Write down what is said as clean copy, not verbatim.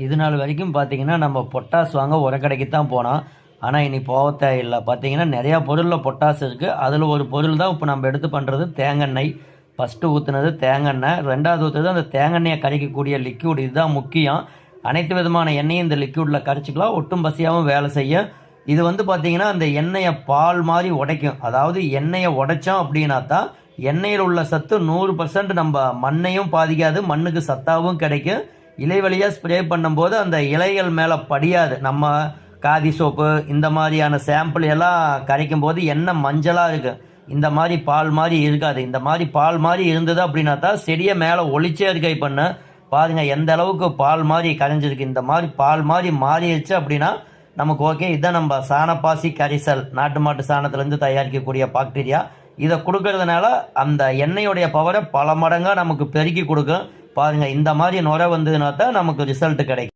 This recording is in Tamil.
இது நாள் வரைக்கும் பார்த்தீங்கன்னா நம்ம பொட்டாஸ் வாங்க உரக்கடைக்கு தான் போனோம். ஆனால் இனி போக தேவையில்லை. பார்த்தீங்கன்னா நிறையா பொருளில் பொட்டாஸ் இருக்குது. அதில் ஒரு பொருள் தான் இப்போ நம்ம எடுத்து பண்ணுறது தேங்காய். ஃபஸ்ட்டு ஊற்றுனது தேங்காய், ரெண்டாவது ஊற்றுறது அந்த தேங்காயை கரைக்கக்கூடிய லிக்யூட். இதுதான் முக்கியம். அனைத்து விதமான எண்ணெயும் இந்த லிக்யூடில் கரைச்சிக்கலாம். ஒட்டும் பசியாகவும் வேலை செய்யும். இது வந்து பார்த்தீங்கன்னா அந்த எண்ணெயை பால் மாதிரி உடைக்கும். அதாவது எண்ணெயை உடைச்சோம் அப்படின்னா தான் எண்ணெயில் உள்ள சத்து 100% நம்ம மண்ணையும் பாதிக்காது, மண்ணுக்கு சத்தாகவும் கிடைக்கும். இலை வழியாக ஸ்ப்ரே பண்ணும்போது அந்த இலைகள் மேலே படியாது. நம்ம காதி சோப்பு இந்த மாதிரியான சாம்பிள் எல்லாம் கரைக்கும் போது எண்ணெய் மஞ்சளாக இருக்குது. இந்த மாதிரி பால் மாதிரி இருக்காது. இந்த மாதிரி பால் மாதிரி இருந்தது அப்படின்னா தான் செடியை மேலே ஒளிச்சே இருக்கை பண்ண பாருங்கள் எந்த அளவுக்கு பால் மாதிரி கரைஞ்சிருக்கு. இந்த மாதிரி பால் மாதிரி மாறிடுச்சு அப்படின்னா நமக்கு ஓகே. இதுதான் நம்ம சாணப்பாசி கரிசல், நாட்டு மாட்டு சாணத்துலேருந்து தயாரிக்கக்கூடிய பாக்டீரியா. இதை கொடுக்கறதுனால அந்த எண்ணெயுடைய பவரை பல மடங்காக நமக்கு பெருக்கி கொடுக்கும். பாருங்கள் இந்த மாதிரி நுரை வந்ததுன்னா தான் நமக்கு ரிசல்ட் கிடைக்கும்.